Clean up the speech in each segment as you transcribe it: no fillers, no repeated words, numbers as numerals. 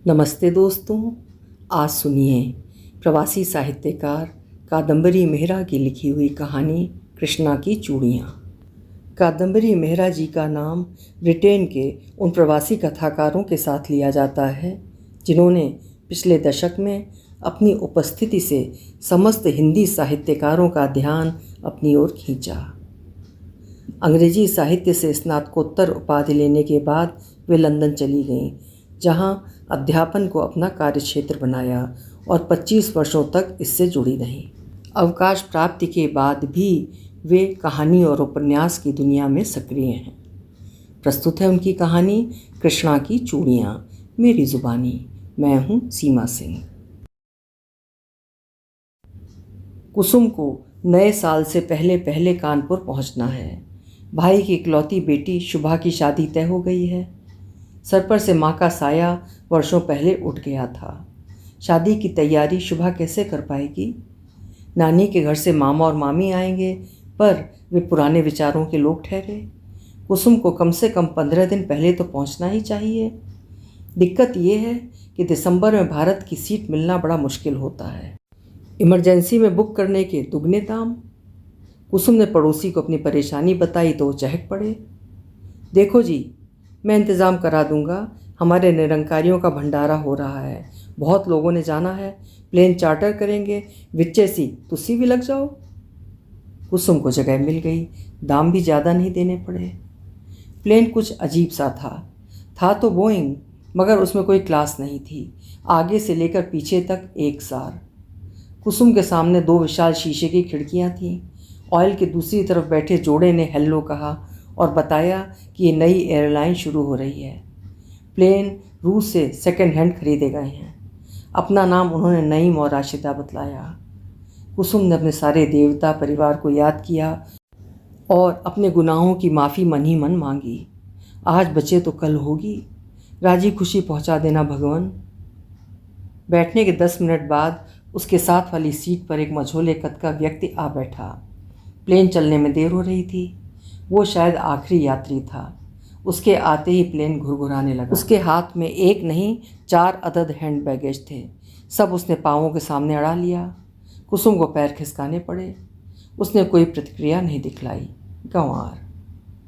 नमस्ते दोस्तों, आज सुनिए प्रवासी साहित्यकार कादम्बरी मेहरा की लिखी हुई कहानी कृष्णा की चूड़ियाँ। कादम्बरी मेहरा जी का नाम ब्रिटेन के उन प्रवासी कथाकारों के साथ लिया जाता है जिन्होंने पिछले दशक में अपनी उपस्थिति से समस्त हिंदी साहित्यकारों का ध्यान अपनी ओर खींचा। अंग्रेजी साहित्य से स्नातकोत्तर उपाधि लेने के बाद वे लंदन चली गईं, जहां अध्यापन को अपना कार्यक्षेत्र बनाया और 25 वर्षों तक इससे जुड़ी रहीं। अवकाश प्राप्ति के बाद भी वे कहानी और उपन्यास की दुनिया में सक्रिय हैं। प्रस्तुत है उनकी कहानी कृष्णा की चूड़ियाँ, मेरी जुबानी। मैं हूँ सीमा सिंह। कुसुम को नए साल से पहले पहले कानपुर पहुँचना है। भाई की इकलौती बेटी शुभा की शादी तय हो गई है। सर पर से माँ का साया वर्षों पहले उठ गया था। शादी की तैयारी शुभा कैसे कर पाएगी? नानी के घर से मामा और मामी आएंगे, पर वे पुराने विचारों के लोग ठहरे। कुसुम को कम से कम 15 दिन पहले तो पहुंचना ही चाहिए। दिक्कत ये है कि दिसंबर में भारत की सीट मिलना बड़ा मुश्किल होता है। इमरजेंसी में बुक करने के दुगने दाम। कुसुम ने पड़ोसी को अपनी परेशानी बताई तो वो चहक पड़े। देखो जी, मैं इंतज़ाम करा दूंगा। हमारे निरंकारियों का भंडारा हो रहा है, बहुत लोगों ने जाना है। प्लेन चार्टर करेंगे, विच्चे सी तुसी भी लग जाओ। कुसुम को जगह मिल गई, दाम भी ज़्यादा नहीं देने पड़े। प्लेन कुछ अजीब सा था तो बोइंग, मगर उसमें कोई क्लास नहीं थी। आगे से लेकर पीछे तक एक सार। कुसुम के सामने 2 विशाल शीशे की खिड़कियाँ थीं। ऑयल के दूसरी तरफ बैठे जोड़े ने हेलो कहा और बताया कि ये नई एयरलाइन शुरू हो रही है। प्लेन रूस से सेकंड हैंड खरीदे गए हैं। अपना नाम उन्होंने नईम और राशिदा बतलाया। कुसुम ने अपने सारे देवता परिवार को याद किया और अपने गुनाहों की माफ़ी मन ही मन मांगी। आज बचे तो कल होगी, राजी खुशी पहुंचा देना भगवान। बैठने के 10 मिनट बाद उसके साथ वाली सीट पर एक मझोले कद का व्यक्ति आ बैठा। प्लेन चलने में देर हो रही थी। वो शायद आखिरी यात्री था। उसके आते ही प्लेन घुरघुराने लगा। उसके हाथ में एक नहीं 4 अदद हैंड बैगेज थे। सब उसने पाँवों के सामने अड़ा लिया। कुसुम को पैर खिसकाने पड़े। उसने कोई प्रतिक्रिया नहीं दिखलाई। गंवार,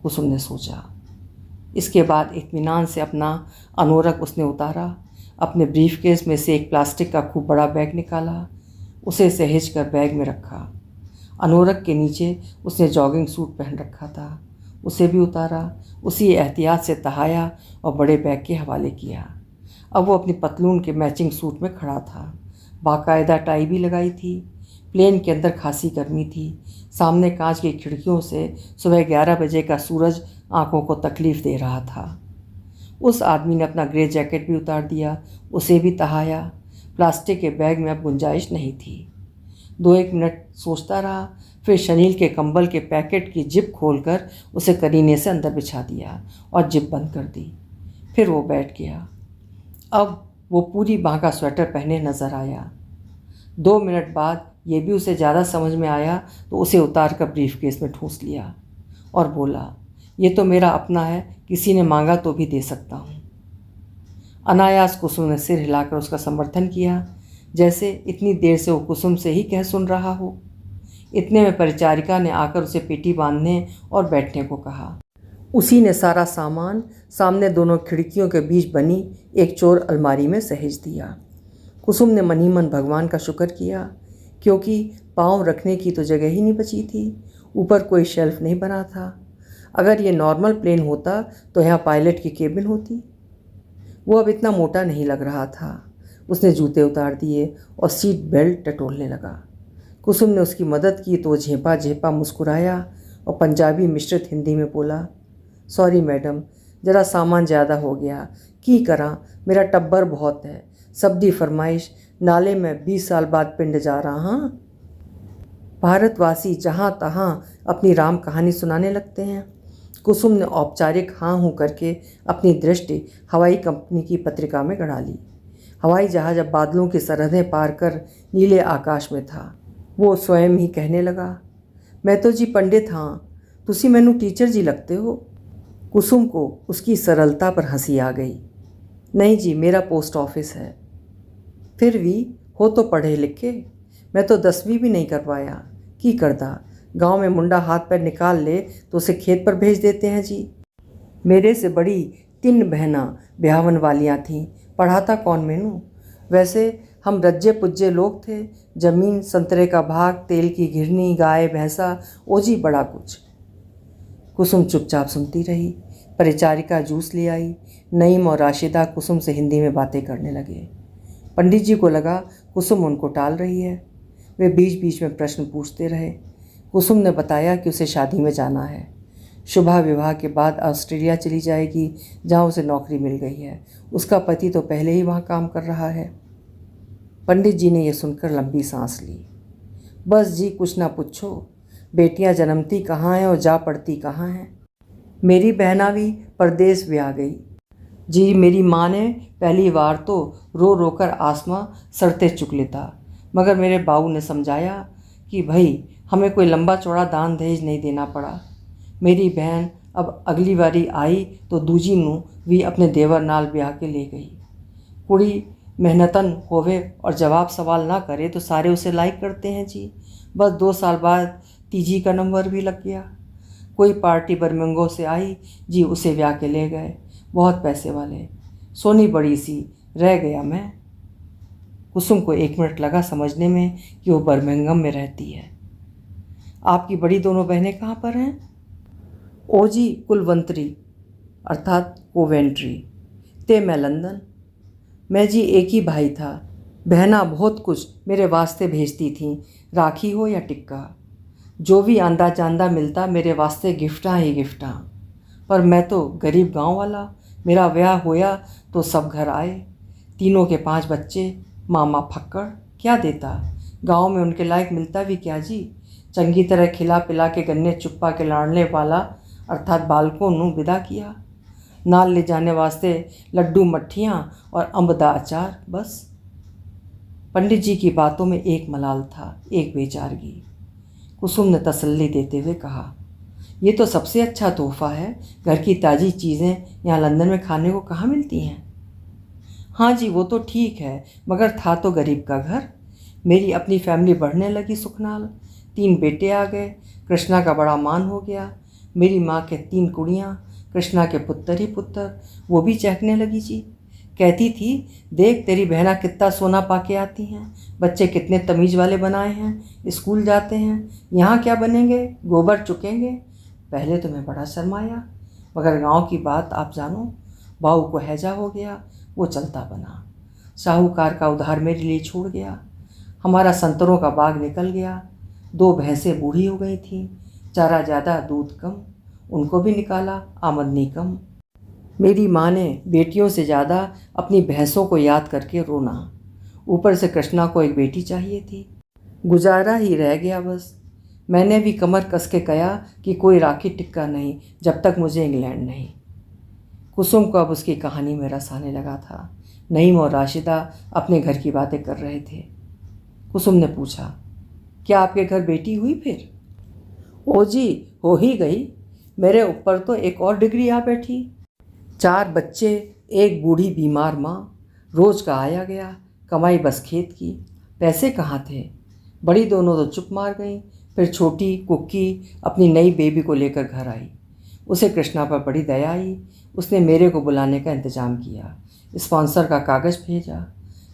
कुसुम ने सोचा। इसके बाद इत्मीनान से अपना अनोरक उसने उतारा। अपने ब्रीफकेस में से एक प्लास्टिक का खूब बड़ा बैग निकाला। उसे सहेज कर बैग में रखा। अनोरक के नीचे उसने जॉगिंग सूट पहन रखा था, उसे भी उतारा। उसी एहतियात से तहाया और बड़े बैग के हवाले किया। अब वो अपनी पतलून के मैचिंग सूट में खड़ा था। बाकायदा टाई भी लगाई थी। प्लेन के अंदर खासी गर्मी थी। सामने कांच की खिड़कियों से सुबह 11 बजे का सूरज आंखों को तकलीफ़ दे रहा था। उस आदमी ने अपना ग्रे जैकेट भी उतार दिया, उसे भी तहाया। प्लास्टिक के बैग में अब गुंजाइश नहीं थी। 2-1 मिनट सोचता रहा, फिर शनील के कंबल के पैकेट की जिप खोलकर उसे करीने से अंदर बिछा दिया और जिप बंद कर दी। फिर वो बैठ गया। अब वो पूरी बाँह का स्वेटर पहने नज़र आया। 2 मिनट बाद ये भी उसे ज़्यादा समझ में आया तो उसे उतार कर ब्रीफकेस में ठूंस लिया और बोला, ये तो मेरा अपना है, किसी ने मांगा तो भी दे सकता हूँ। अनायास कुसुम ने सिर हिलाकर उसका समर्थन किया, जैसे इतनी देर से वो कुसुम से ही कह सुन रहा हो। इतने में परिचारिका ने आकर उसे पेटी बांधने और बैठने को कहा। उसी ने सारा सामान सामने दोनों खिड़कियों के बीच बनी एक चोर अलमारी में सहेज दिया। कुसुम ने मन ही मन भगवान का शुक्र किया, क्योंकि पाँव रखने की तो जगह ही नहीं बची थी। ऊपर कोई शेल्फ नहीं बना था। अगर ये नॉर्मल प्लेन होता तो यहाँ पायलट की केबिन होती। वो अब इतना मोटा नहीं लग रहा था। उसने जूते उतार दिए और सीट बेल्ट टटोलने लगा। कुसुम ने उसकी मदद की तो झेपा झेपा मुस्कुराया और पंजाबी मिश्रित हिंदी में बोला, सॉरी मैडम, ज़रा सामान ज़्यादा हो गया, की करा, मेरा टब्बर बहुत है। सबदी फरमाइश, नाले में 20 साल बाद पिंड जा रहा। हाँ, भारतवासी जहाँ तहाँ अपनी राम कहानी सुनाने लगते हैं। कुसुम ने औपचारिक हाँ हूँ करके अपनी दृष्टि हवाई कंपनी की पत्रिका में गड़ा ली। हवाई जहाज़ अब बादलों की सरहदें पार कर नीले आकाश में था। वो स्वयं ही कहने लगा, मैं तो जी पंडित हाँ, तुसी मैनू टीचर जी लगते हो। कुसुम को उसकी सरलता पर हंसी आ गई। नहीं जी, मेरा पोस्ट ऑफिस है। फिर भी हो तो पढ़े लिखे, मैं तो 10वीं भी नहीं कर पाया। की करदा, गांव में मुंडा हाथ पैर निकाल ले तो उसे खेत पर भेज देते हैं जी। मेरे से बड़ी 3 बहना ब्याहवन वालियाँ थीं, पढ़ाता कौन मैनू। वैसे हम रज्जे पुज्जे लोग थे, जमीन संतरे का भाग, तेल की घिरनी, गाय भैंसा, ओजी बड़ा कुछ। कुसुम चुपचाप सुनती रही। परिचारिका जूस ले आई। नईम और राशिदा कुसुम से हिंदी में बातें करने लगे। पंडित जी को लगा कुसुम उनको टाल रही है। वे बीच बीच में प्रश्न पूछते रहे। कुसुम ने बताया कि उसे शादी में जाना है। शुभा विवाह के बाद ऑस्ट्रेलिया चली जाएगी, जहाँ उसे नौकरी मिल गई है। उसका पति तो पहले ही वहाँ काम कर रहा है। पंडित जी ने यह सुनकर लंबी सांस ली। बस जी, कुछ ना पूछो, बेटियां जन्मती कहाँ हैं और जा पड़ती कहाँ हैं। मेरी बहना भी परदेश भी आ गई जी। मेरी माँ ने पहली बार तो रो रो कर आसमां सड़ते चुक लेता, मगर मेरे बाबू ने समझाया कि भाई हमें कोई लंबा चौड़ा दान दहेज नहीं देना पड़ा। मेरी बहन अब अगली बारी आई तो दूजी नू भी अपने देवर नाल ब्याह के ले गई। कुड़ी मेहनतन होवे और जवाब सवाल ना करे तो सारे उसे लाइक करते हैं जी। बस 2 साल बाद तीजी का नंबर भी लग गया। कोई पार्टी बर्मिंगो से आई जी, उसे ब्याह के ले गए, बहुत पैसे वाले। सोनी बड़ी सी रह गया मैं। कुसुम को 1 मिनट लगा समझने में कि वो बर्मिंघम में रहती है। आपकी बड़ी दोनों बहनें कहाँ पर हैं? ओ जी, कुलवंतरी अर्थात कोवेंट्री। ते मैं लंदन। मैं जी एक ही भाई था। बहना बहुत कुछ मेरे वास्ते भेजती थीं, राखी हो या टिक्का। जो भी आंदा चांदा मिलता मेरे वास्ते गिफ्टां ही गिफ्टां। पर मैं तो गरीब गांव वाला। मेरा ब्याह होया तो सब घर आए। तीनों के 5 बच्चे। मामा फक्कड़, क्या देता। गांव में उनके लायक मिलता भी क्या जी। चंगी तरह खिला पिला के गन्ने चुप्पा के लाड़ने वाला अर्थात बालकों नू विदा किया। नाल ले जाने वास्ते लड्डू मट्ठियाँ और अम्ब दा अचार, बस। पंडित जी की बातों में एक मलाल था, एक बेचारगी। कुसुम ने तसल्ली देते हुए कहा, ये तो सबसे अच्छा तोहफा है। घर की ताज़ी चीज़ें यहाँ लंदन में खाने को कहाँ मिलती हैं। हाँ जी, वो तो ठीक है, मगर था तो गरीब का घर। मेरी अपनी फैमिली बढ़ने लगी सुखनाल। 3 बेटे आ गए। कृष्णा का बड़ा मान हो गया। मेरी माँ के 3 कुड़ियाँ, कृष्णा के पुत्र ही पुत्र। वो भी चहकने लगी जी। कहती थी, देख तेरी बहना कितना सोना पाके आती हैं, बच्चे कितने तमीज़ वाले बनाए हैं, स्कूल जाते हैं। यहाँ क्या बनेंगे, गोबर चुकेंगे। पहले तो मैं बड़ा शर्माया, मगर गांव की बात आप जानो। बाऊ को हैजा हो गया, वो चलता बना। साहूकार का उधार मेरे लिए छोड़ गया। हमारा संतरों का बाग निकल गया। 2 भैंसें बूढ़ी हो गई थीं, चारा ज़्यादा दूध कम, उनको भी निकाला, आमदनी कम। मेरी माँ ने बेटियों से ज़्यादा अपनी भैंसों को याद करके रोना। ऊपर से कृष्णा को एक बेटी चाहिए थी। गुजारा ही रह गया बस। मैंने भी कमर कस के कहा कि कोई राखी टिक्का नहीं जब तक मुझे इंग्लैंड नहीं। कुसुम को अब उसकी कहानी में रस आने लगा था। नईम और राशिदा अपने घर की बातें कर रहे थे। कुसुम ने पूछा, क्या आपके घर बेटी हुई फिर? ओ जी, हो ही गई। मेरे ऊपर तो एक और डिग्री आ बैठी। 4 बच्चे, एक बूढ़ी बीमार माँ, रोज़ का आया गया, कमाई बस खेत की। पैसे कहाँ थे। बड़ी दोनों तो चुप मार गईं। फिर छोटी कुक्की अपनी नई बेबी को लेकर घर आई। उसे कृष्णा पर बड़ी दया आई। उसने मेरे को बुलाने का इंतज़ाम किया, स्पॉन्सर का कागज़ भेजा।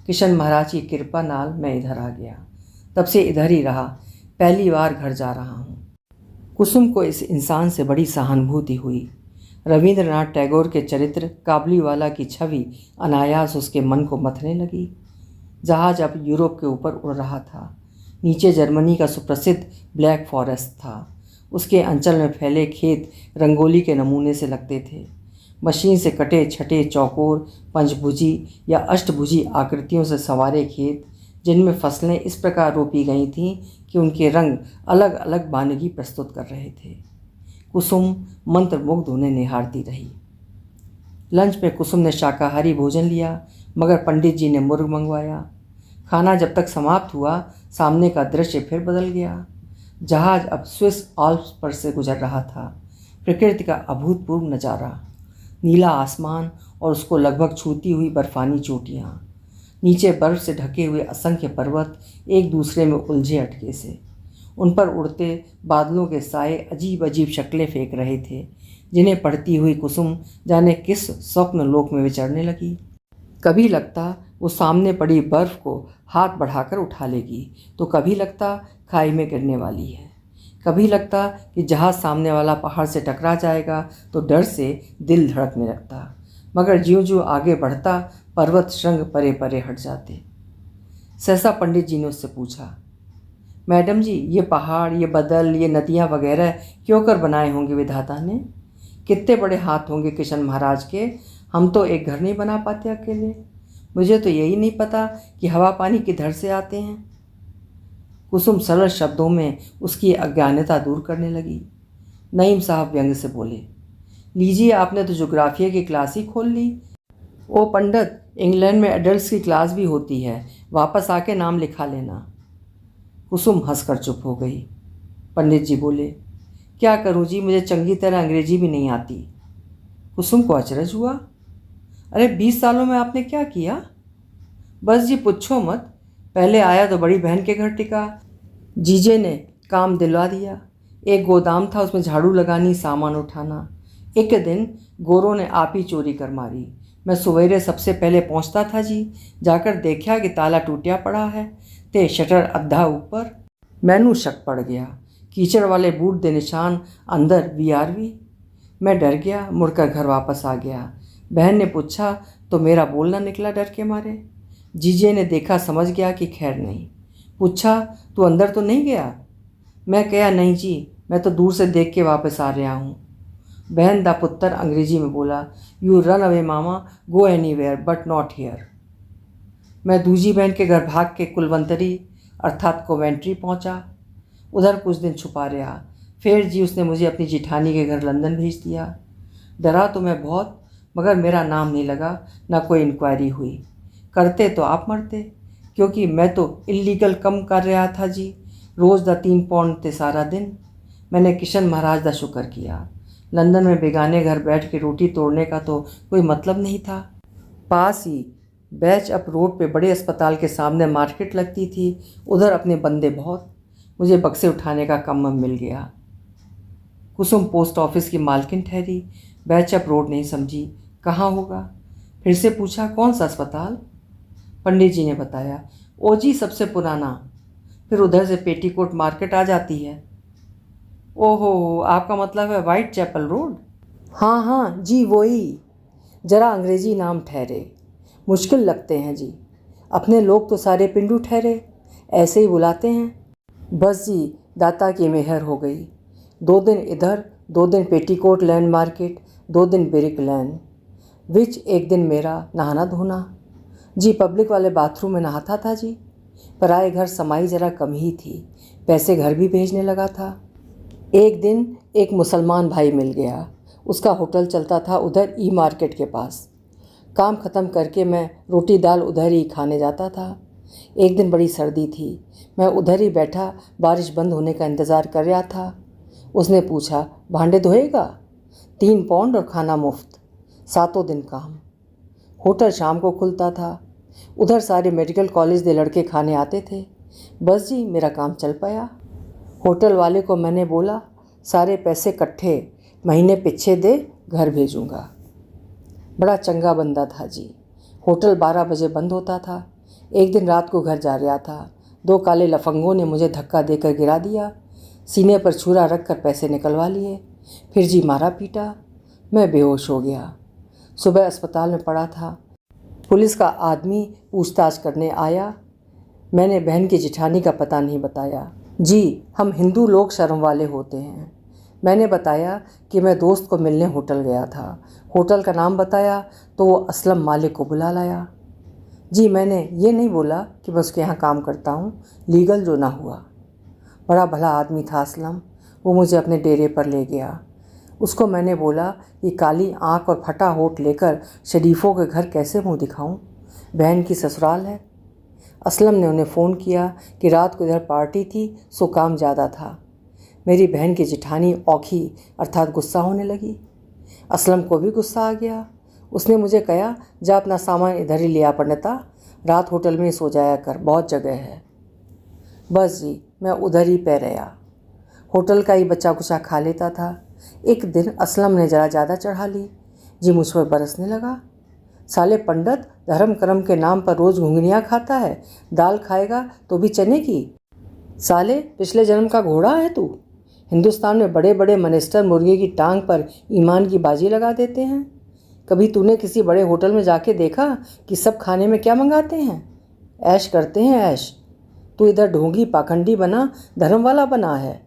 किशन महाराज की कृपा नाल मैं इधर आ गया। तब से इधर ही रहा, पहली बार घर जा रहा हूँ। कुसुम को इस इंसान से बड़ी सहानुभूति हुई। रविंद्रनाथ टैगोर के चरित्र काबुलीवाला की छवि अनायास उसके मन को मथने लगी। जहाज अब यूरोप के ऊपर उड़ रहा था। नीचे जर्मनी का सुप्रसिद्ध ब्लैक फॉरेस्ट था। उसके अंचल में फैले खेत रंगोली के नमूने से लगते थे। मशीन से कटे छटे चौकोर, पंचभुजी या अष्टभुजी आकृतियों से संवारे खेत, जिनमें फसलें इस प्रकार रोपी गई थीं कि उनके रंग अलग अलग वानगी प्रस्तुत कर रहे थे। कुसुम मंत्रमुग्ध उन्हें निहारती रही। लंच में कुसुम ने शाकाहारी भोजन लिया, मगर पंडित जी ने मुर्ग मंगवाया। खाना जब तक समाप्त हुआ, सामने का दृश्य फिर बदल गया। जहाज अब स्विस आल्प्स पर से गुजर रहा था। प्रकृति का अभूतपूर्व नज़ारा, नीला आसमान और उसको लगभग छूती हुई बर्फानी चोटियाँ। नीचे बर्फ से ढके हुए असंख्य पर्वत एक दूसरे में उलझे अटके से। उन पर उड़ते बादलों के साए अजीब अजीब शक्लें फेंक रहे थे, जिन्हें पढ़ती हुई कुसुम जाने किस स्वप्न लोक में विचरने लगी। कभी लगता वो सामने पड़ी बर्फ को हाथ बढ़ाकर उठा लेगी, तो कभी लगता खाई में गिरने वाली है। कभी लगता कि जहाज सामने वाला पहाड़ से टकरा जाएगा, तो डर से दिल धड़कने लगता। मगर ज्यों-ज्यों आगे बढ़ता, पर्वत श्रृंग परे परे हट जाते। सहसा पंडित जी ने उससे पूछा, मैडम जी, ये पहाड़, ये बदल, ये नदियाँ वगैरह क्यों कर बनाए होंगे विधाता ने? कितने बड़े हाथ होंगे किशन महाराज के, हम तो एक घर नहीं बना पाते अकेले। मुझे तो यही नहीं पता कि हवा पानी किधर से आते हैं। कुसुम सरल शब्दों में उसकी अज्ञानता दूर करने लगी। नईम साहब व्यंग से बोले, लीजिए, आपने तो ज्योग्राफिया की क्लास ही खोल ली। ओ पंडित, इंग्लैंड में एडल्ट्स की क्लास भी होती है, वापस आके नाम लिखा लेना। कुसुम हंसकर चुप हो गई। पंडित जी बोले, क्या करूं जी, मुझे चंगी तरह अंग्रेजी भी नहीं आती। कुसुम को अचरज हुआ। अरे 20 सालों में आपने क्या किया? बस जी पूछो मत। पहले आया तो बड़ी बहन के घर टिका, जीजे ने काम दिलवा दिया। एक गोदाम था, उसमें झाड़ू लगानी, सामान उठाना। एक दिन गोरों ने आप ही चोरी कर मारी। मैं सवेरे सबसे पहले पहुंचता था जी, जाकर देखा कि ताला टूटिया पड़ा है, ते शटर अद्धा ऊपर। मैनू शक पड़ गया, कीचड़ वाले बूट दे निशान अंदर वीआरवी। मैं डर गया, मुड़कर घर वापस आ गया। बहन ने पूछा तो मेरा बोलना निकला डर के मारे। जीजे ने देखा, समझ गया कि खैर नहीं। पूछा, तू अंदर तो नहीं गया? मैं कहा, नहीं जी, मैं तो दूर से देख के वापस आ रहा हूँ। बहन दा पुत्र अंग्रेजी में बोला, you run away mama, go anywhere but not here. मैं दूजी बहन के घर भाग के कुलवंतरी अर्थात कोवेंट्री पहुंचा। उधर कुछ दिन छुपा रहा। फिर जी उसने मुझे अपनी जिठानी के घर लंदन भेज दिया। डरा तो मैं बहुत, मगर मेरा नाम नहीं लगा, ना कोई इंक्वायरी हुई। करते तो आप मरते, क्योंकि मैं तो इल्लीगल कम कर रहा था जी। रोज़ दा 3 पौंड थे सारा दिन। मैंने किशन महाराज दा शुक्र किया। लंदन में बेगाने घर बैठ के रोटी तोड़ने का तो कोई मतलब नहीं था। पास ही बैच अप रोड पे बड़े अस्पताल के सामने मार्केट लगती थी, उधर अपने बंदे बहुत। मुझे बक्से उठाने का काम मिल गया। कुसुम पोस्ट ऑफिस की मालकिन ठहरी। बैच अप रोड नहीं समझी, कहाँ होगा? फिर से पूछा, कौन सा अस्पताल? पंडित जी ने बताया, ओ जी सबसे पुराना। फिर उधर से पेटीकोट मार्केट आ जाती है। ओहो, आपका मतलब है वाइट चैपल रोड? हाँ हाँ जी, वही। जरा अंग्रेजी नाम ठहरे, मुश्किल लगते हैं जी। अपने लोग तो सारे पिंडू ठहरे, ऐसे ही बुलाते हैं। बस जी, दाता की मेहर हो गई। 2 दिन इधर, 2 दिन पेटीकोट लैंड मार्केट, 2 दिन ब्रिक लैंड। विच एक दिन मेरा नहाना धोना जी, पब्लिक वाले बाथरूम में नहाता था जी। पराए घर समाई जरा कम ही थी, पैसे घर भी भेजने लगा था। एक दिन एक मुसलमान भाई मिल गया, उसका होटल चलता था उधर ई मार्केट के पास। काम ख़त्म करके मैं रोटी दाल उधर ही खाने जाता था। एक दिन बड़ी सर्दी थी, मैं उधर ही बैठा बारिश बंद होने का इंतज़ार कर रहा था। उसने पूछा, भांडे धोएगा? 3 पौंड और खाना मुफ्त, 7 दिन काम। होटल शाम को खुलता था। उधर सारे मेडिकल कॉलेज के लड़के खाने आते थे। बस जी मेरा काम चल पाया। होटल वाले को मैंने बोला, सारे पैसे इकट्ठे महीने पीछे दे, घर भेजूँगा। बड़ा चंगा बंदा था जी। होटल 12 बजे बंद होता था। एक दिन रात को घर जा रहा था, 2 काले लफंगों ने मुझे धक्का देकर गिरा दिया। सीने पर छुरा रख कर पैसे निकलवा लिए। फिर जी मारा पीटा, मैं बेहोश हो गया। सुबह अस्पताल में पड़ा था। पुलिस का आदमी पूछताछ करने आया। मैंने बहन की जिठानी का पता नहीं बताया। जी, हम हिंदू लोग शर्म वाले होते हैं। मैंने बताया कि मैं दोस्त को मिलने होटल गया था। होटल का नाम बताया तो वो असलम मालिक को बुला लाया। जी, मैंने ये नहीं बोला कि मैं उसके यहाँ काम करता हूँ, लीगल जो ना हुआ। बड़ा भला आदमी था असलम। वो मुझे अपने डेरे पर ले गया। उसको मैंने बोला कि काली आँख और फटा होठ लेकर शरीफों के घर कैसे मुँह दिखाऊं? बहन की ससुराल है। असलम ने उन्हें फ़ोन किया कि रात को इधर पार्टी थी, सो काम ज़्यादा था। मेरी बहन की जिठानी औखी अर्थात गुस्सा होने लगी। असलम को भी गुस्सा आ गया। उसने मुझे कहा, जा अपना सामान इधर ही लिया पंडिता, रात होटल में ही सो जाया कर, बहुत जगह है। बस जी, मैं उधर ही पे रहा। होटल का ही बच्चा कुचा खा लेता था। एक दिन असलम ने ज़रा ज़्यादा चढ़ा ली जी, मुझ पर बरसने लगा। साले पंडित, धर्म कर्म के नाम पर रोज़ घुंघनियाँ खाता है, दाल खाएगा तो भी चने की। साले पिछले जन्म का घोड़ा है तू। हिंदुस्तान में बड़े बड़े मिनिस्टर मुर्गे की टांग पर ईमान की बाजी लगा देते हैं। कभी तूने किसी बड़े होटल में जाके देखा कि सब खाने में क्या मंगाते हैं? ऐश करते हैं, ऐश। तू इधर ढोंगी पाखंडी बना, धर्म वाला बना है।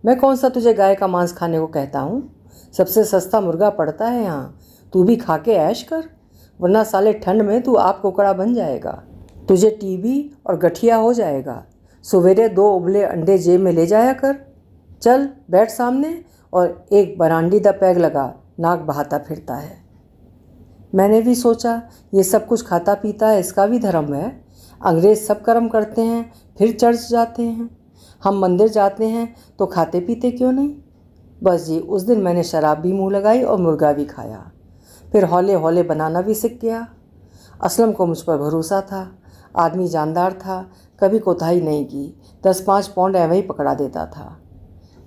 मैं कौन सा तुझे गाय का मांस खाने को कहता हूँ? सबसे सस्ता मुर्गा पड़ता है यहाँ, तू भी खा के ऐश कर, वरना साले ठंड में तू आप कोकड़ा बन जाएगा। तुझे टीबी और गठिया हो जाएगा। सवेरे 2 उबले अंडे जेब में ले जाया कर। चल बैठ सामने और एक बरांडीदा पैग लगा, नाक बहाता फिरता है। मैंने भी सोचा, ये सब कुछ खाता पीता है, इसका भी धर्म है। अंग्रेज़ सब कर्म करते हैं फिर चर्च जाते हैं, हम मंदिर जाते हैं तो खाते पीते क्यों नहीं? बस जी, उस दिन मैंने शराब भी मुँह लगाई और मुर्गा भी खाया। फिर हौले हौले बनाना भी सीख गया। असलम को मुझ पर भरोसा था, आदमी जानदार था, कभी कोताही नहीं की। 10-5 पौंड एवं ही पकड़ा देता था।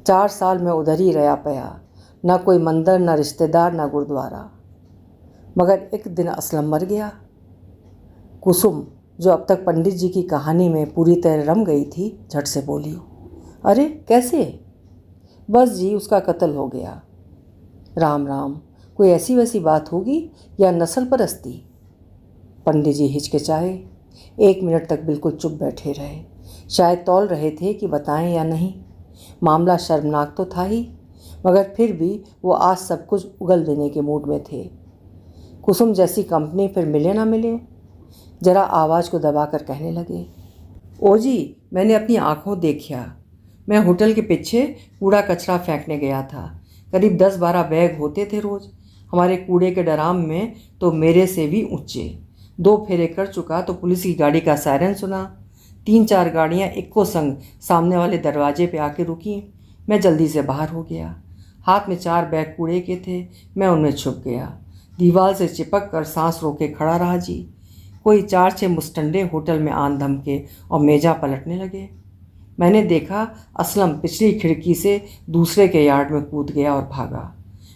4 साल में उधर ही रहा पया, ना कोई मंदिर, ना रिश्तेदार, ना गुरुद्वारा। मगर एक दिन असलम मर गया। कुसुम, जो अब तक पंडित जी की कहानी में पूरी तरह रम गई थी, झट से बोली, अरे कैसे? बस जी, उसका कत्ल हो गया। राम राम, कोई ऐसी वैसी बात होगी या नस्ल परस्ती? पंडित जी हिचकिचाए। 1 मिनट तक बिल्कुल चुप बैठे रहे, शायद तौल रहे थे कि बताएं या नहीं। मामला शर्मनाक तो था ही, मगर फिर भी वो आज सब कुछ उगल देने के मूड में थे। कुसुम जैसी कंपनी फिर मिले ना मिले। जरा आवाज़ को दबाकर कहने लगे, ओ जी, मैंने अपनी आँखों देखा। मैं होटल के पीछे कूड़ा कचरा फेंकने गया था। करीब 10-12 बैग होते थे रोज़। हमारे कूड़े के ड्राम में तो मेरे से भी ऊंचे। 2 फेरे कर चुका तो पुलिस की गाड़ी का सायरन सुना। 3-4 गाड़ियाँ इक्को संग सामने वाले दरवाजे पे आके रुकी। मैं जल्दी से बाहर हो गया। हाथ में 4 बैग कूड़े के थे। मैं उनमें छुप गया। दीवार से चिपक कर सांस रोके खड़ा रहा जी। कोई 4-6 मुस्टंडे होटल में आन धमके और मेजा पलटने लगे। मैंने देखा असलम पिछली खिड़की से दूसरे के यार्ड में कूद गया और भागा।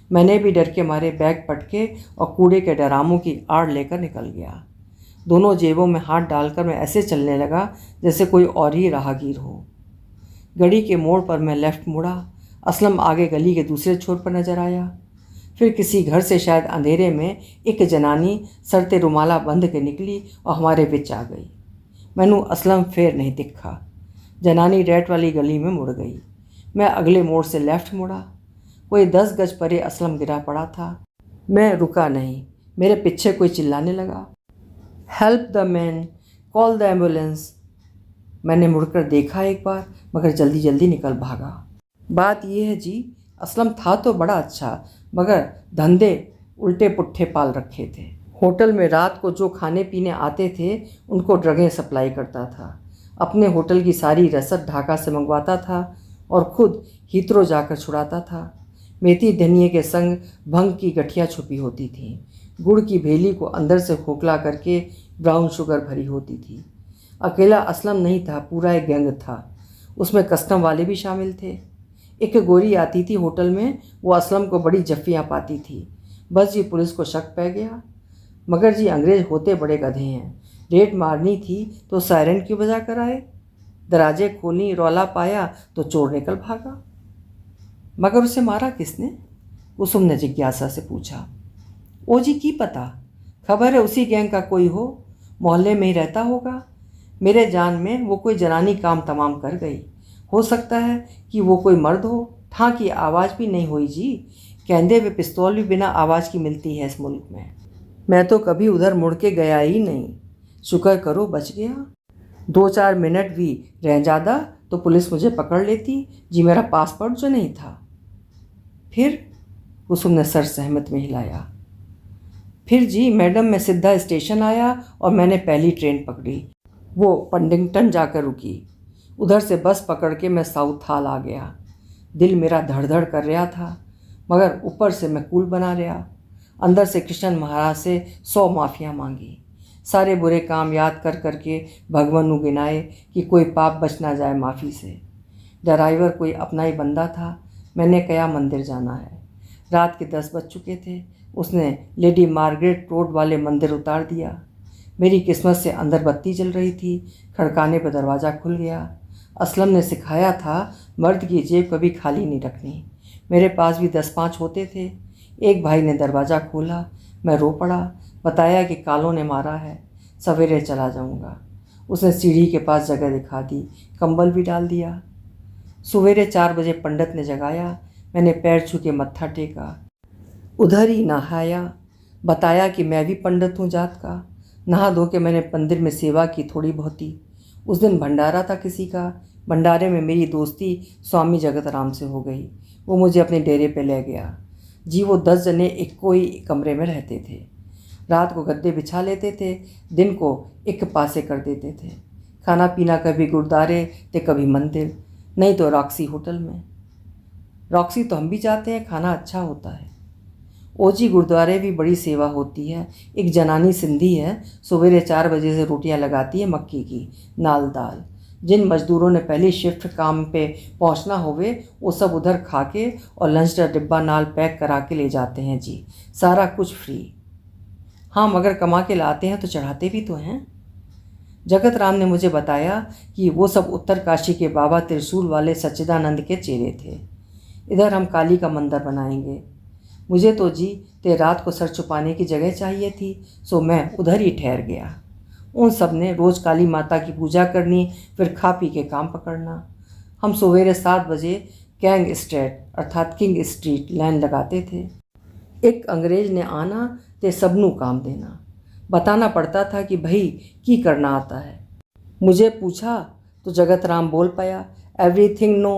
मैंने भी डर के मारे बैग पटके और कूड़े के ड्रामों की आड़ लेकर निकल गया। दोनों जेबों में हाथ डालकर मैं ऐसे चलने लगा जैसे कोई और ही राहगीर हो। गली के मोड़ पर मैं लेफ्ट मुड़ा। असलम आगे गली के दूसरे छोर पर नजर आया। फिर किसी घर से शायद अंधेरे में एक जनानी सरते रुमाला बंध के निकली और हमारे बीच आ गई। मैनू असलम फिर नहीं दिखा। जनानी रेट वाली गली में मुड़ गई। मैं अगले मोड़ से लेफ्ट मुड़ा। कोई 10 गज परे असलम गिरा पड़ा था। मैं रुका नहीं। मेरे पीछे कोई चिल्लाने लगा, help the man, call the ambulance. मैंने मुड़कर देखा एक बार, मगर जल्दी जल्दी निकल भागा। बात यह है जी, असलम था तो बड़ा अच्छा, मगर धंधे उल्टे पुट्ठे पाल रखे थे। होटल में रात को जो खाने पीने आते थे उनको ड्रगें सप्लाई करता था। अपने होटल की सारी रसद ढाका से मंगवाता था और खुद हीथ्रो जाकर छुड़ाता था। मेथी धनिये के संग भंग की गठिया छुपी होती थीं। गुड़ की भेली को अंदर से खोखला करके ब्राउन शुगर भरी होती थी। अकेला असलम नहीं था, पूरा एक गैंग था। उसमें कस्टम वाले भी शामिल थे। एक गोरी आती थी होटल में, वो असलम को बड़ी जफ्फियाँ पाती थी। बस जी, पुलिस को शक पै गया। मगर जी, अंग्रेज़ होते बड़े गधे हैं। रेड मारनी थी तो सायरन क्यों बजा कर आए? दराजे खोली, रौला पाया तो चोर निकल भागा। मगर उसे मारा किसने? कुसुम ने जिज्ञासा से पूछा। ओ जी, की पता, खबर है उसी गैंग का कोई हो, मोहल्ले में ही रहता होगा। मेरे जान में वो कोई जनानी काम तमाम कर गई। हो सकता है कि वो कोई मर्द हो। ठां की आवाज़ भी नहीं हुई जी। कहंदे वे पिस्तौल भी बिना आवाज़ की मिलती है इस मुल्क में। मैं तो कभी उधर मुड़ के गया ही नहीं। शुक्र करो बच गया। 2-4 मिनट भी रह जाता तो पुलिस मुझे पकड़ लेती जी, मेरा पासपोर्ट जो नहीं था। फिर? कुसुम ने सर सहमत में हिलाया। फिर जी मैडम, मैं सीधा स्टेशन आया और मैंने पहली ट्रेन पकड़ी। वो पंडिंगटन जाकर रुकी। उधर से बस पकड़ के मैं साउथ हाल आ गया। दिल मेरा धड़ धड़ कर रहा था, मगर ऊपर से मैं कूल बना रहा। अंदर से कृष्ण महाराज से 100 माफ़ियाँ मांगी। सारे बुरे काम याद कर करके भगवान गिनाए कि कोई पाप बच ना जाए माफ़ी से। ड्राइवर कोई अपना ही बंदा था। मैंने कहा मंदिर जाना है। रात के 10 बज चुके थे। उसने लेडी मार्गरेट रोड वाले मंदिर उतार दिया। मेरी किस्मत से अंदर बत्ती जल रही थी। खड़काने पर दरवाज़ा खुल गया। असलम ने सिखाया था मर्द की जेब कभी खाली नहीं रखनी। मेरे पास भी 10-5 होते थे। एक भाई ने दरवाज़ा खोला। मैं रो पड़ा। बताया कि कालों ने मारा है, सवेरे चला जाऊंगा। उसने सीढ़ी के पास जगह दिखा दी, कंबल भी डाल दिया। सवेरे 4 बजे पंडित ने जगाया। मैंने पैर छू के मत्था टेका, उधर ही नहाया। बताया कि मैं भी पंडित हूँ जात का। नहा धो के मैंने मंदिर में सेवा की थोड़ी बहुती। उस दिन भंडारा था किसी का। भंडारे में मेरी दोस्ती स्वामी जगत राम से हो गई। वो मुझे अपने डेरे पे ले गया। जी वो 10 जने एक कोई कमरे में रहते थे। रात को गद्दे बिछा लेते थे, दिन को एक पासे कर देते थे। खाना पीना कभी गुरुद्वारे तो कभी मंदिर, नहीं तो रॉक्सी होटल में। रॉक्सी तो हम भी जाते हैं, खाना अच्छा होता है। ओजी गुरुद्वारे भी बड़ी सेवा होती है। एक जनानी सिंधी है, सवेरे 4 बजे से रोटियां लगाती है मक्की की, नाल दाल। जिन मजदूरों ने पहली शिफ्ट काम पे पहुंचना होवे वो सब उधर खा के और लंच का डिब्बा नाल पैक करा के ले जाते हैं जी। सारा कुछ फ्री। हाँ, मगर कमा के लाते हैं तो चढ़ाते भी तो हैं। जगत राम ने मुझे बताया कि वो सब उत्तर काशी के बाबा त्रिशूल वाले सच्चिदानंद के चेले थे। इधर हम काली का मंदिर बनाएंगे। मुझे तो जी ते रात को सर छुपाने की जगह चाहिए थी, सो मैं उधर ही ठहर गया। उन सब ने रोज़ काली माता की पूजा करनी, फिर खा पी के काम पकड़ना। हम सवेरे 7 बजे कैंग स्ट्रीट अर्थात किंग स्ट्रीट लाइन लगाते थे। एक अंग्रेज ने आना ते सबनू काम देना। बताना पड़ता था कि भाई की करना आता है। मुझे पूछा तो जगत राम बोल पाया, एवरीथिंग नो।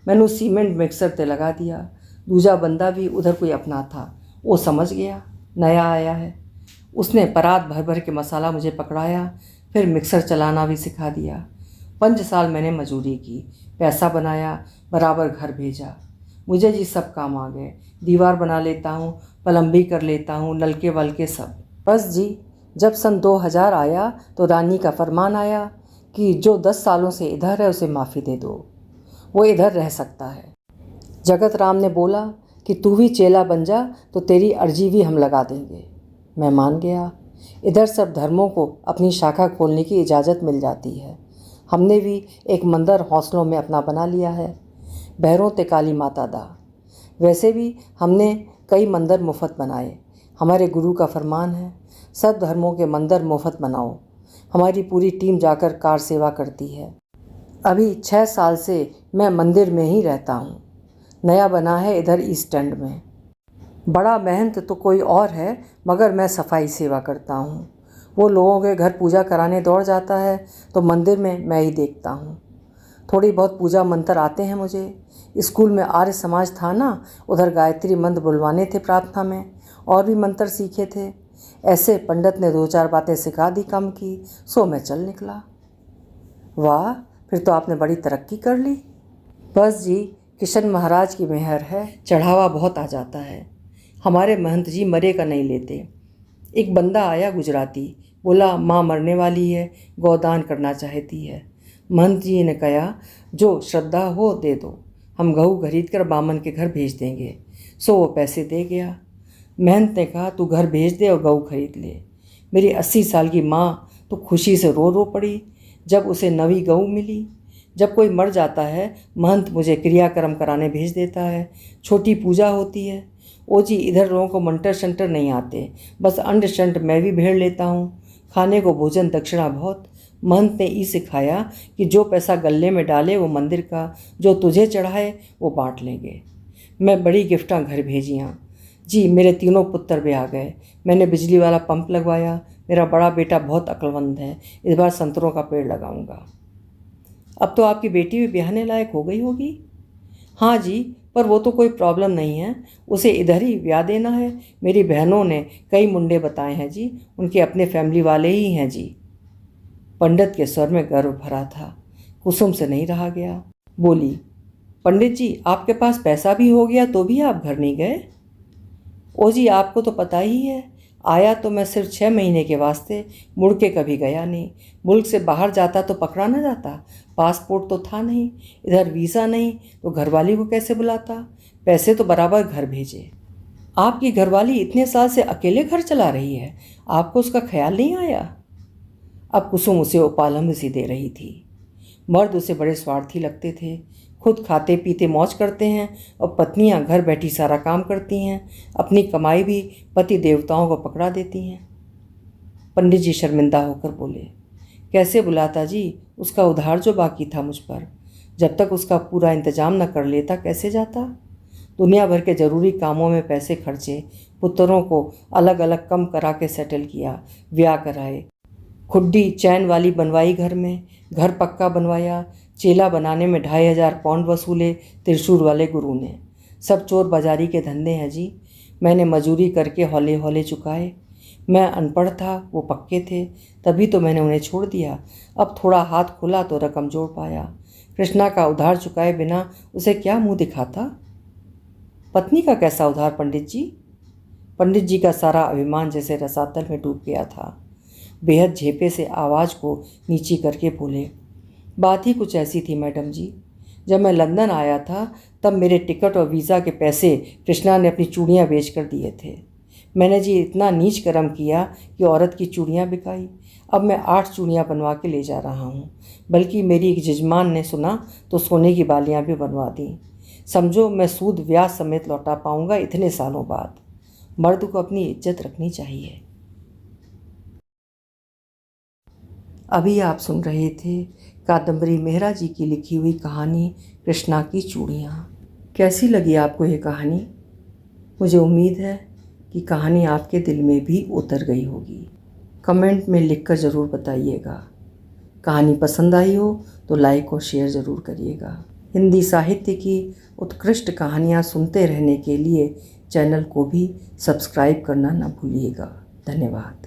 मैंने सीमेंट मिक्सर ते लगा दिया। दूजा बंदा भी उधर कोई अपना था, वो समझ गया नया आया है। उसने परात भर भर के मसाला मुझे पकड़ाया, फिर मिक्सर चलाना भी सिखा दिया। 5 साल मैंने मजूरी की, पैसा बनाया, बराबर घर भेजा। मुझे जी सब काम आ गए। दीवार बना लेता हूँ, प्लम्बिंग कर लेता हूँ, नलके वलके सब। बस जी जब सन 2000 आया तो रानी का फरमान आया कि जो 10 सालों से इधर है उसे माफ़ी दे दो, वो इधर रह सकता है। जगत राम ने बोला कि तू भी चेला बन जा तो तेरी अर्जी भी हम लगा देंगे। मैं मान गया। इधर सब धर्मों को अपनी शाखा खोलने की इजाज़त मिल जाती है। हमने भी एक मंदिर हौसलों में अपना बना लिया है, भैरों ते काली माता दा। वैसे भी हमने कई मंदिर मुफ्त बनाए। हमारे गुरु का फरमान है, सब धर्मों के मंदिर मुफ्त बनाओ। हमारी पूरी टीम जाकर कार सेवा करती है। अभी 6 साल से मैं मंदिर में ही रहता हूँ। नया बना है इधर ईस्ट एंड में। बड़ा मेहनत तो कोई और है, मगर मैं सफाई सेवा करता हूँ। वो लोगों के घर पूजा कराने दौड़ जाता है तो मंदिर में मैं ही देखता हूँ। थोड़ी बहुत पूजा मंत्र आते हैं मुझे। स्कूल में आर्य समाज था ना, उधर गायत्री मंत्र बुलवाने थे प्रार्थना में, और भी मंत्र सीखे थे। ऐसे पंडित ने 2-4 बातें सिखा दी कम की, सो मैं चल निकला। वाह, फिर तो आपने बड़ी तरक्की कर ली। बस जी किशन महाराज की मेहर है, चढ़ावा बहुत आ जाता है। हमारे महंत जी मरे का नहीं लेते। एक बंदा आया गुजराती, बोला माँ मरने वाली है, गौदान करना चाहती है। महंत जी ने कहा जो श्रद्धा हो दे दो, हम गऊ खरीद कर बामन के घर भेज देंगे। सो वो पैसे दे गया। महंत ने कहा तू घर भेज दे और गऊ खरीद ले। मेरी 80 साल की माँ तो खुशी से रो रो पड़ी जब उसे नवी गऊ मिली। जब कोई मर जाता है महंत मुझे क्रियाक्रम कराने भेज देता है, छोटी पूजा होती है। ओ जी इधर लोगों को मंटर शंटर नहीं आते, बस अंड शंट मैं भी भेड़ लेता हूँ। खाने को भोजन दक्षिणा बहुत। महंत ने ई सिखाया कि जो पैसा गले में डाले वो मंदिर का, जो तुझे चढ़ाए वो बांट लेंगे। मैं बड़ी गिफ्टां घर भेजियाँ जी। मेरे 3 पुत्र भी आ गए। मैंने बिजली वाला पंप लगवाया। मेरा बड़ा बेटा बहुत अक्लमंद है, इस बार संतरों का पेड़ लगाऊंगा। अब तो आपकी बेटी भी ब्याहने लायक हो गई होगी। हाँ जी, पर वो तो कोई प्रॉब्लम नहीं है, उसे इधर ही ब्याह देना है। मेरी बहनों ने कई मुंडे बताए हैं जी, उनके अपने फैमिली वाले ही हैं जी। पंडित के स्वर में गर्व भरा था। कुसुम से नहीं रहा गया। बोली, पंडित जी आपके पास पैसा भी हो गया तो भी आप घर नहीं गए? ओ जी, आपको तो पता ही है, आया तो मैं सिर्फ 6 महीने के वास्ते, मुड़ के कभी गया नहीं। मुल्क से बाहर जाता तो पकड़ा न जाता, पासपोर्ट तो था नहीं, इधर वीज़ा नहीं, तो घरवाली को कैसे बुलाता, पैसे तो बराबर घर भेजे। आपकी घरवाली इतने साल से अकेले घर चला रही है, आपको उसका ख्याल नहीं आया? अब कुसुम उसे उपालंब सी दे रही थी। मर्द उसे बड़े स्वार्थी लगते थे, खुद खाते पीते मौज करते हैं और पत्नियां घर बैठी सारा काम करती हैं, अपनी कमाई भी पति देवताओं को पकड़ा देती हैं। पंडित जी शर्मिंदा होकर बोले, कैसे बुलाता जी, उसका उधार जो बाकी था मुझ पर, जब तक उसका पूरा इंतजाम न कर लेता कैसे जाता। दुनिया भर के ज़रूरी कामों में पैसे खर्चे, पुत्रों को अलग अलग कम करा के सेटल किया, ब्याह कराए, खुड्डी चैन वाली बनवाई घर में, घर पक्का बनवाया, चेला बनाने में 2500 पाउंड वसूले त्रिशूल वाले गुरु ने। सब चोर बाजारी के धंधे हैं जी, मैंने मजूरी करके हौले हौले चुकाए। मैं अनपढ़ था, वो पक्के थे, तभी तो मैंने उन्हें छोड़ दिया। अब थोड़ा हाथ खुला तो रकम जोड़ पाया। कृष्णा का उधार चुकाए बिना उसे क्या मुंह दिखाता। पत्नी का कैसा उधार पंडित जी? पंडित जी का सारा अभिमान जैसे रसातल में डूब गया था। बेहद झेपे से आवाज़ को नीची करके बोले, बात ही कुछ ऐसी थी मैडम जी। जब मैं लंदन आया था तब मेरे टिकट और वीज़ा के पैसे कृष्णा ने अपनी चूड़ियाँ बेच कर दिए थे। मैंने जी इतना नीच कर्म किया कि औरत की चूड़ियाँ बिकाई। अब मैं 8 चूड़ियाँ बनवा के ले जा रहा हूँ, बल्कि मेरी एक जजमान ने सुना तो सोने की बालियाँ भी बनवा दी। समझो मैं सूद ब्याज समेत लौटा पाऊँगा इतने सालों बाद। मर्द को अपनी इज्जत रखनी चाहिए। अभी आप सुन रहे थे कादम्बरी मेहरा जी की लिखी हुई कहानी कृष्णा की चूड़ियाँ। कैसी लगी आपको ये कहानी? मुझे उम्मीद है कि कहानी आपके दिल में भी उतर गई होगी। कमेंट में लिखकर ज़रूर बताइएगा। कहानी पसंद आई हो तो लाइक और शेयर ज़रूर करिएगा। हिंदी साहित्य की उत्कृष्ट कहानियाँ सुनते रहने के लिए चैनल को भी सब्सक्राइब करना न भूलिएगा। धन्यवाद।